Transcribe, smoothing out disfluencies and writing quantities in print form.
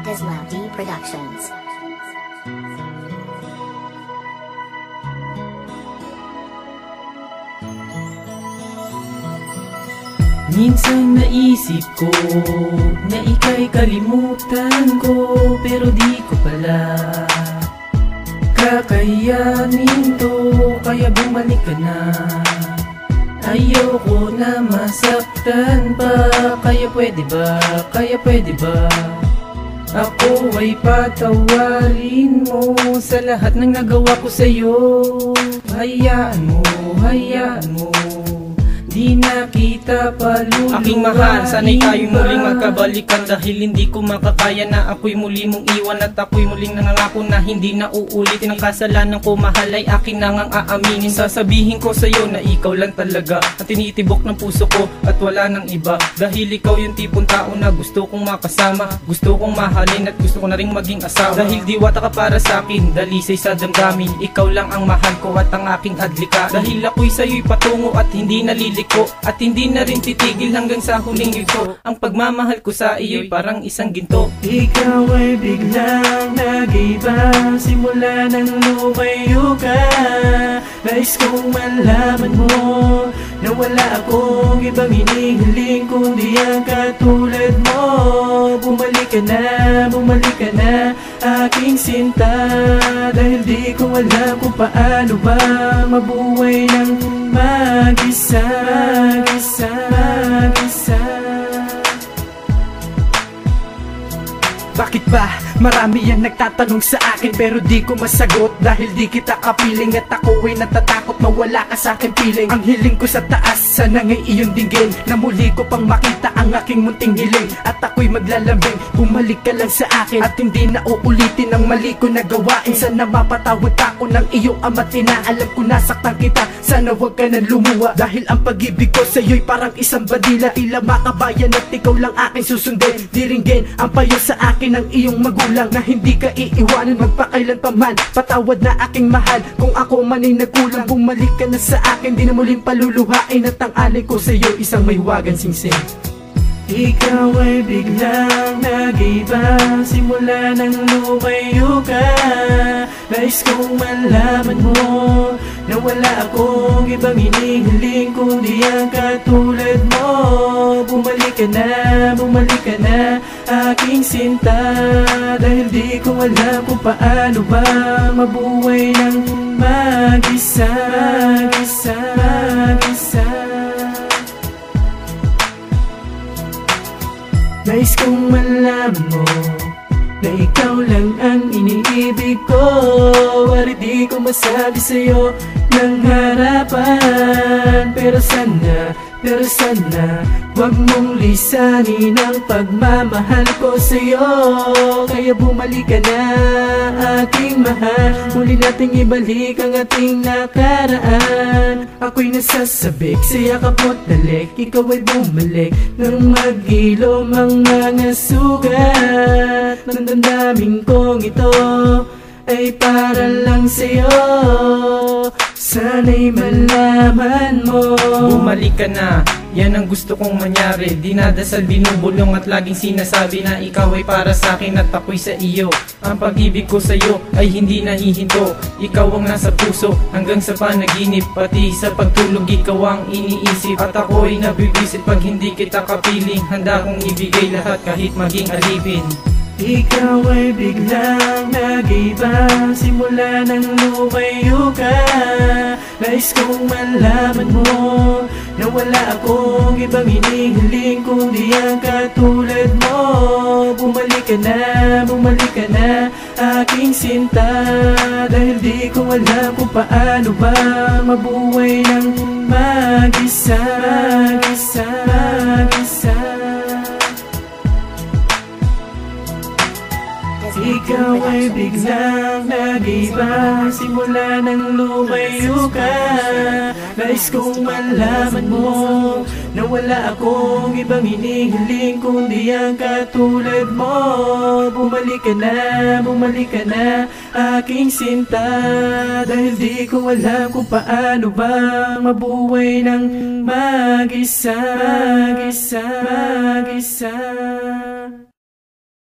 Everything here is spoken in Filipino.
Islam D Productions. Minsan naisip ko na ika'y kalimutan ko, pero di ko pala kakayanin to. Kaya bumalik ka na, ayoko na masaktan pa. Kaya pwede ba, kaya pwede ba ako ay patawarin mo sa lahat ng nagawa ko sa'yo. Hayaan mo, hayaan mo, di na kita paluluhain. Aking mahal, sana'y tayo muling magkabalikan, dahil hindi ko makakaya na ako'y muli mong iwan. At ako'y muling nangangako na hindi na uulitin ang kasalanan ko. Mahal ay akin nang aaminin. Sasabihin ko sa'yo na ikaw lang talaga ang tinitibok ng puso ko at wala nang iba. Dahil ikaw yung tipong tao na gusto kong makasama, gusto kong mahalin at gusto ko na ring maging asawa. Dahil diwata ka para sa akin, dalisay sa damdamin, ikaw lang ang mahal ko at ang aking adlika. Dahil ako'y sa'yo'y patungo at hindi naliliko, at hindi na rin titigil hanggang sa huling yugto. Ang pagmamahal ko sa iyo'y parang isang ginto. Ikaw ay biglang nag-iba simula nang lumayo ka. Nais kong malaman mo na wala akong ibang hinihiling kundi ang katulad mo. Bumalik ka na aking sinta, dahil di ko alam kung paano ba mabuhay ng mag-isa, mag-isa, mag-isa. Bakit ba marami ang nagtatanong sa akin, pero di ko masagot dahil di kita kapiling. At ako ay natatakot mawala ka sa akin piling. Ang hiling ko sa taas, sana ngay iyong dinggin, na muli ko pang makita ang aking munting hiling. At ako'y maglalambing, bumalik ka lang sa akin, at hindi na uulitin ang mali ko na gawain. Sana mapatawad ako ng iyong ama't ina. Alam ko nasaktan kita, sana wag ka nang lumuwa, dahil ang pag-ibig ko sa'yo'y parang isang bandila. Tila makabayan at ikaw lang aking susundin. Diringgin ang payo sa akin ng iyong magulang, na hindi ka iiwanan magpakailan pa man. Patawad na aking mahal kung ako man ay nagkulang. Bumalik ka na sa akin, di na muling paluluhain, at ang alay ko sa'yo isang may wagang singsing. Ikaw ay biglang nag-iba simula nang lumayo ka. Nais kong malaman mo na wala akong ibang hinihiling kundi ang katulad mo. Bumalik ka na aking sinta, dahil di ko alam kung paano ba mabuhay ng mag-isa, mag-isa, mag-isa. Nais kong malaman mo na ikaw lang ang iniibig ko. Wari di ko masabi sa'yo ng harapan, pero sana wag mong lisanin ang pagmamahal ko sa'yo. Kaya bumalik ka na aking mahal, muli nating ibalik ang ating nakaraan. Ako'y nasasabik sa yakap mo't dalik, ikaw ay bumalik nang mag-ilom ang mga sugat. Ng damdamin kong ito ay para lang sa'yo, sana'y malaman mo. Bumalik ka na, yan ang gusto kong manyari. Dinadasal, binubulong at laging sinasabi na ikaw ay para sa akin at ako'y sa iyo. Ang pag-ibig ko sa iyo ay hindi nahihinto, ikaw ang nasa puso hanggang sa panaginip. Pati sa pagtulog ikaw ang iniisip, at ako ay nabibisit pag hindi kita kapiling. Handa kong ibigay lahat kahit maging alipin. Ikaw ay biglang nag-iba simula nang lumayo ka. Nais kong malaman mo na wala akong ibang hinihiling kundi ang katulad mo. Bumalik ka na aking sinta, dahil di ko alam kung paano ba mabuhay ng mag-isa, mag-isa, mag-isa. Ikaw ay biglang nag-iba simula nang lumayo ka. Nais kong malaman mo na wala akong ibang hinihiling kundi ang katulad mo. Bumalik ka na aking sinta, dahil di ko alam kung paano ba mabuhay ng mag-isa, mag-isa, mag-isa.